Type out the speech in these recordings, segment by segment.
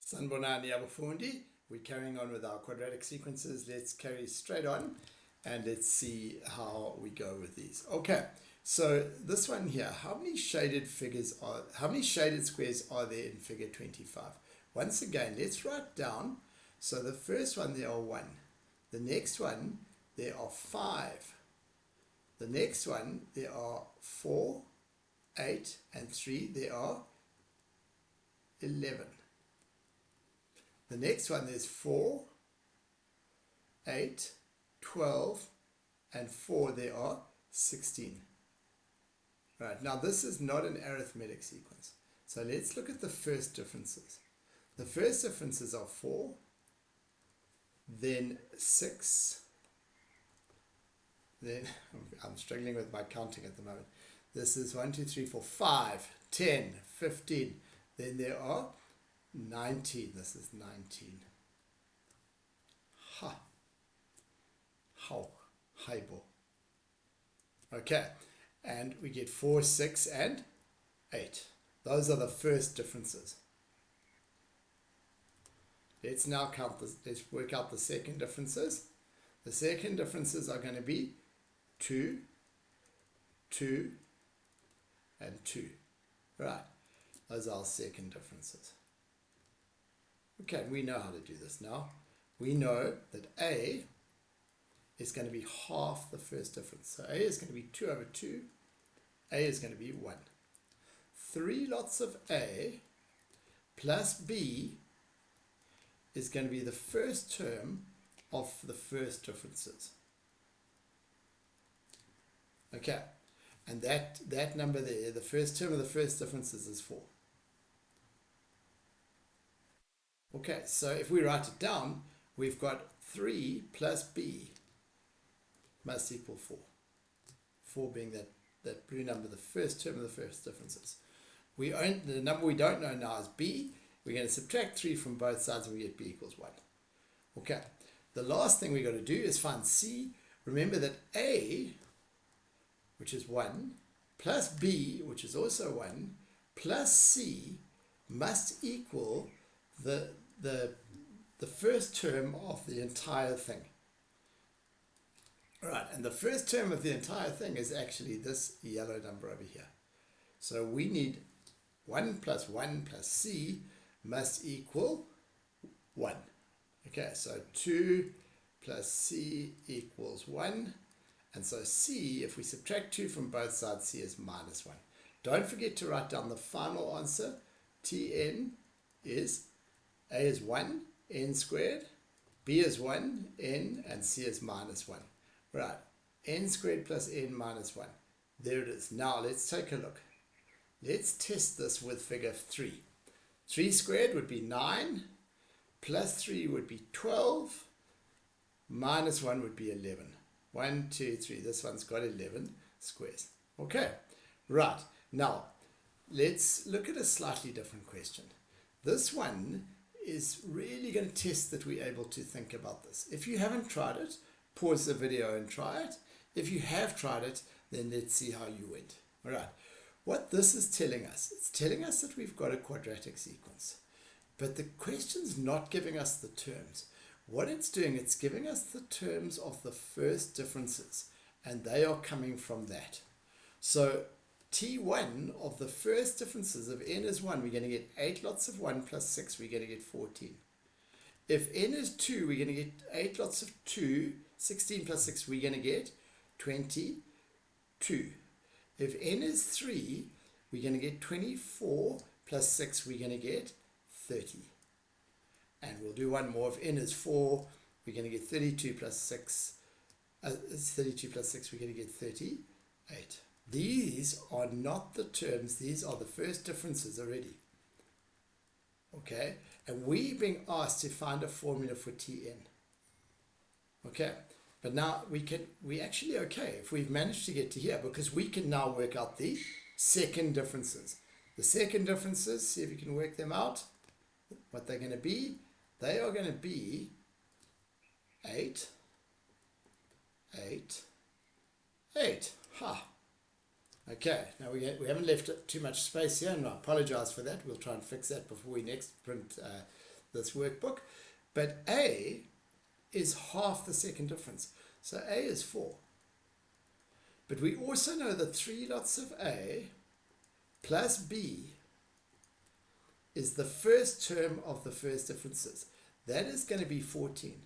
Sanibonani abafundi. We're carrying on with our quadratic sequences. Let's carry straight on and let's see how we go with these. Okay, so this one here, how many shaded squares are there in figure 25? Once again, let's write down. So the first one, there are 1. The next one, there are 5. The next one, there are 4, 8, and 3, there are 11. The next one, there's 4, 8, 12, and 4, there are 16. Right, now this is not an arithmetic sequence. So let's look at the first differences. The first differences are 4, then 6, then I'm struggling with my counting at the moment. This is 1, 2, 3, 4, 5, 10, 15. Then there are 19. This is 19. Ha. How. Haibo. Okay. And we get 4, 6, and 8. Those are the first differences. Let's now let's work out the second differences. The second differences are going to be 2, 2, and 2. Right. Those are our second differences. Okay, we know how to do this now. We know that A is going to be half the first difference. So A is going to be 2 over 2. A is going to be 1. 3 lots of A plus B is going to be the first term of the first differences. Okay, and that number there, the first term of the first differences is 4. Okay, so if we write it down, we've got 3 plus B must equal 4. 4 being that blue number, the first term of the first differences. The number we don't know now is B. We're going to subtract 3 from both sides and we get B equals 1. Okay, the last thing we've got to do is find C. Remember that A, which is 1, plus B, which is also 1, plus C must equal the first term of the entire thing. All right, and the first term of the entire thing is actually this yellow number over here. So we need 1 plus C must equal 1. Okay, so 2 plus C equals 1. And so C, if we subtract 2 from both sides, C is minus 1. Don't forget to write down the final answer. Tn is A is 1, n squared, B is 1, n, and C is minus 1. Right, n squared plus n minus 1. There it is. Now let's take a look. Let's test this with figure 3. 3 squared would be 9, plus 3 would be 12, minus 1 would be 11. 1, 2, 3. This one's got 11 squares. Okay, right. Now, let's look at a slightly different question. This one is really going to test that we're able to think about this. If you haven't tried it, pause the video and try it. If you have tried it, then let's see how you went. All right. What this is telling us, it's telling us that we've got a quadratic sequence. But the question's not giving us the terms. What it's doing, it's giving us the terms of the first differences, and they are coming from that. So T1 of the first differences of n is 1, we're going to get 8 lots of 1 plus 6, we're going to get 14. If n is 2, we're going to get 8 lots of 2, 16 plus 6, we're going to get 22. If n is 3, we're going to get 24 plus 6, we're going to get 30. And we'll do one more. If n is 4, we're going to get 32 plus 6. 32 plus 6, we're going to get 38. These are not the terms. These are the first differences already. Okay? And we're being asked to find a formula for Tn. Okay? But now we actually okay if we've managed to get to here, because we can now work out the second differences. The second differences, see if you can work them out. What they're going to be. They are going to be 8, 8, 8. Ha! Okay, now we haven't left too much space here, and I apologize for that. We'll try and fix that before we next print this workbook, but A is half the second difference. So A is 4. But we also know that 3 lots of A plus B is the first term of the first differences. That is going to be 14.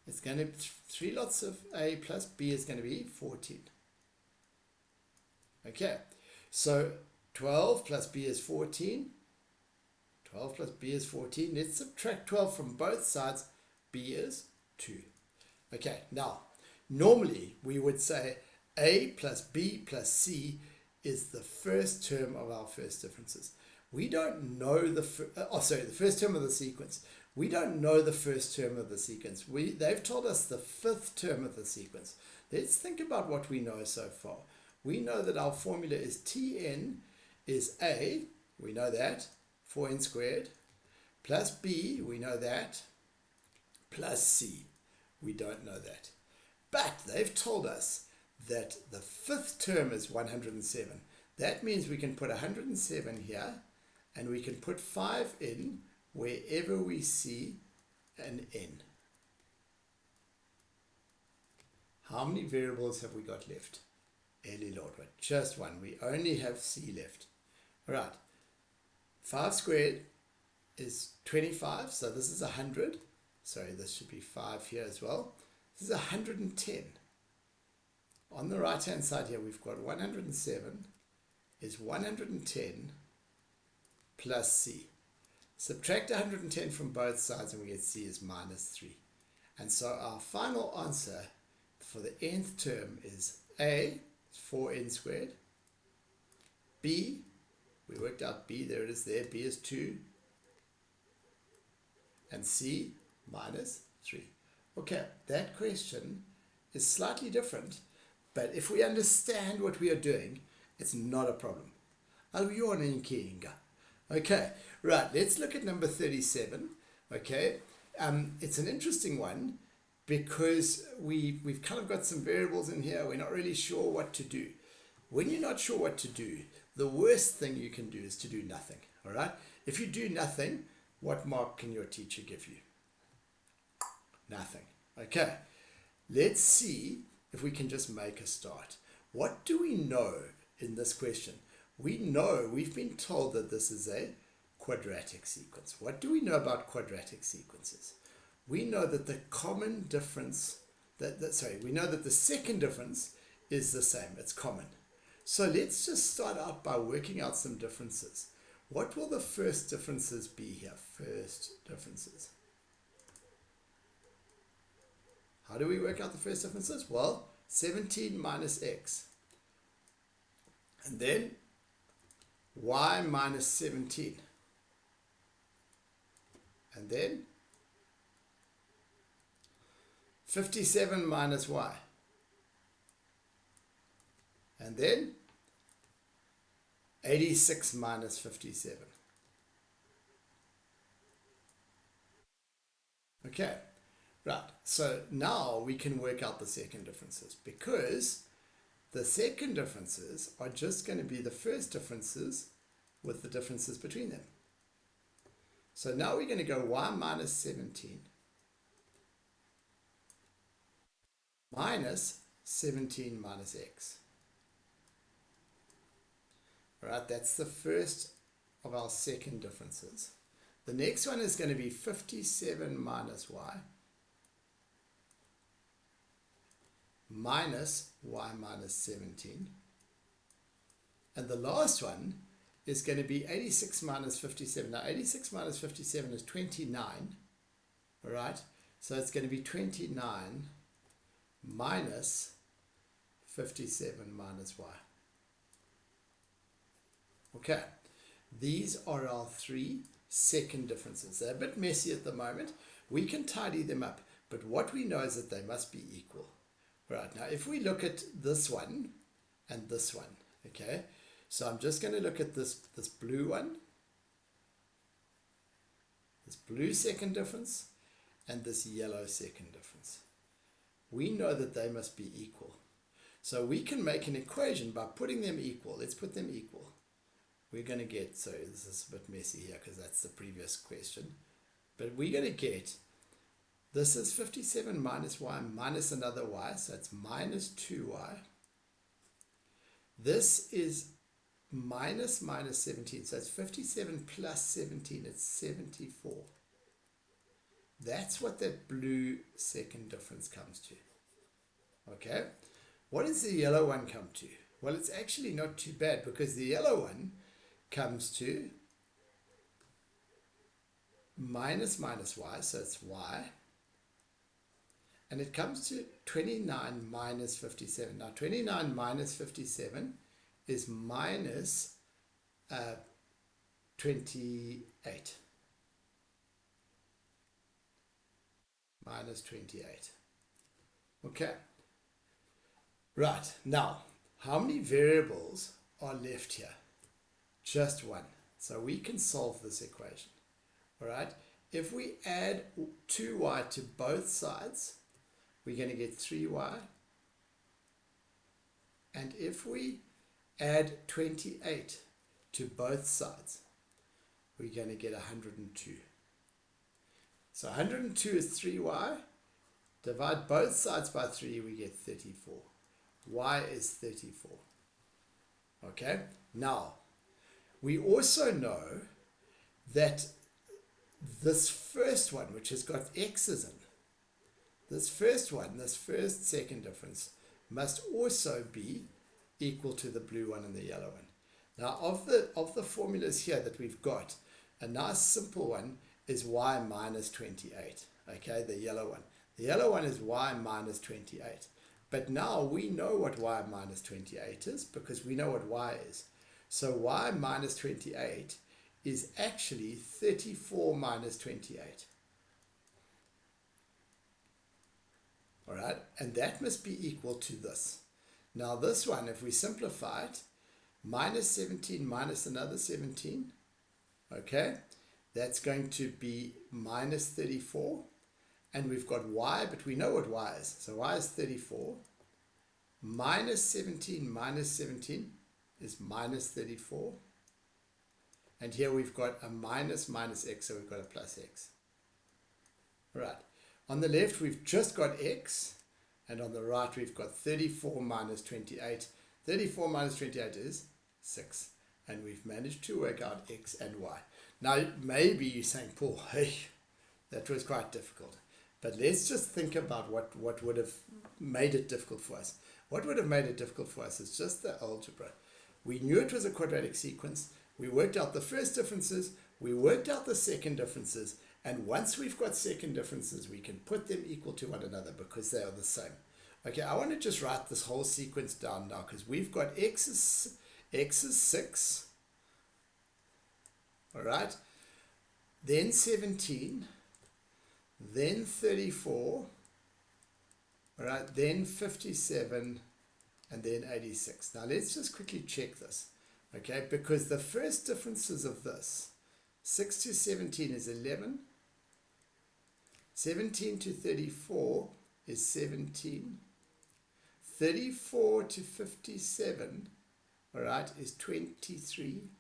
It's going to 3 lots of A plus B is going to be 14. Okay, so 12 plus B is 14. 12 plus B is 14. Let's subtract 12 from both sides. B is 2. Okay, now, normally we would say A plus B plus C is the first term of our first differences. We don't know the first term of the sequence. We don't know the first term of the sequence. They've told us the fifth term of the sequence. Let's think about what we know so far. We know that our formula is Tn is A, we know that, 4n squared, plus B, we know that, plus C, we don't know that. But they've told us that the fifth term is 107. That means we can put 107 here, and we can put 5 in wherever we see an n. How many variables have we got left? Ellie Lord, just one. We only have C left. All right. 5 squared is 25, so this is 100. Sorry, this should be 5 here as well. This is 110. On the right hand side here, we've got 107 is 110 plus C. Subtract 110 from both sides and we get C is minus 3. And so our final answer for the nth term is A, 4n squared. B, we worked out B, there it is there, B is 2. And C, minus 3. Okay, that question is slightly different, but if we understand what we are doing, it's not a problem. Okay, right, let's look at number 37. Okay, it's an interesting one because we've kind of got some variables in here. We're not really sure what to do. When you're not sure what to do, the worst thing you can do is to do nothing. All right, if you do nothing, what mark can your teacher give you? Nothing. Okay, let's see if we can just make a start. What do we know in this question? We know, we've been told that this is a quadratic sequence. What do we know about quadratic sequences? We know that the common difference, we know that the second difference is the same, it's common. So let's just start out by working out some differences. What will the first differences be here? First differences. How do we work out the first differences? Well, 17 minus x. And then y minus 17. And then 57 minus y. And then 86 minus 57. Okay, right. So now we can work out the second differences because the second differences are just going to be the first differences with the differences between them. So now we're going to go y minus 17 minus 17 minus x. All right, that's the first of our second differences. The next one is going to be 57 minus y minus y minus 17. And the last one is going to be 86 minus 57. Now 86 minus 57 is 29. All right, so it's going to be 29 minus 57 minus y. Okay, these are our three second differences. They're a bit messy at the moment. We can tidy them up, but what we know is that they must be equal. Right, now if we look at this one and this one, okay, so I'm just going to look at this blue one, this blue second difference, and this yellow second difference. We know that they must be equal. So we can make an equation by putting them equal. Let's put them equal. we're going to get, so this is a bit messy here because that's the previous question, but we're going to get, this is 57 minus y minus another y, so it's minus 2y. This is minus 17, so it's 57 plus 17, it's 74. That's what that blue second difference comes to. Okay, what does the yellow one come to? Well, it's actually not too bad, because the yellow one comes to minus y, so it's y, and it comes to 29 minus 57. Now 29 minus 57 is minus 28. Minus 28. Okay. Right. Now, how many variables are left here? Just one. So we can solve this equation. All right. If we add 2y to both sides, we're going to get 3y. And if we add 28 to both sides, we're going to get 102. So 102 is 3y. Divide both sides by 3, we get 34. Y is 34. Okay? Now, we also know that this first one, which has got x's in, this first one, this first second difference, must also be equal to the blue one and the yellow one. Now, of the formulas here that we've got, a nice simple one is y minus 28. Okay, the yellow one. The yellow one is y minus 28. But now we know what y minus 28 is, because we know what y is. So y minus 28 is actually 34 minus 28. All right, and that must be equal to this. Now this one, if we simplify it, minus 17 minus another 17, okay, that's going to be minus 34. And we've got y, but we know what y is. So y is 34. Minus 17 is minus 34. And here we've got a minus x, so we've got a plus x. Right. On the left, we've just got x. And on the right, we've got 34 minus 28. 34 minus 28 is 6. And we've managed to work out x and y. Now, maybe you're saying, Paul, hey, that was quite difficult. But let's just think about what would have made it difficult for us. What would have made it difficult for us is just the algebra. We knew it was a quadratic sequence. We worked out the first differences. We worked out the second differences. And once we've got second differences, we can put them equal to one another because they are the same. Okay, I want to just write this whole sequence down now, because we've got x is 6. All right. Then 17. Then 34, all right, then 57, and then 86. Now let's just quickly check this, okay, because the first differences of this, 6 to 17 is 11, 17 to 34 is 17, 34 to 57, all right, is 23,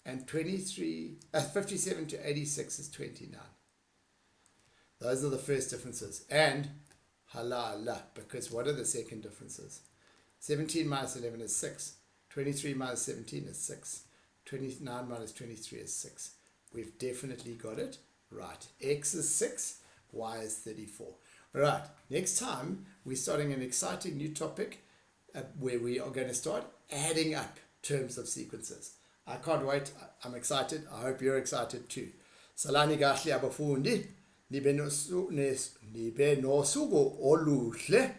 and 57 to 86 is 29. Those are the first differences. And halala, because what are the second differences? 17 minus 11 is 6. 23 minus 17 is 6. 29 minus 23 is 6. We've definitely got it right. X is 6, Y is 34. All right, next time we're starting an exciting new topic where we are going to start adding up terms of sequences. I can't wait. I'm excited. I hope you're excited too. Salani kahle abafundi. Nibe nosuku oluhle.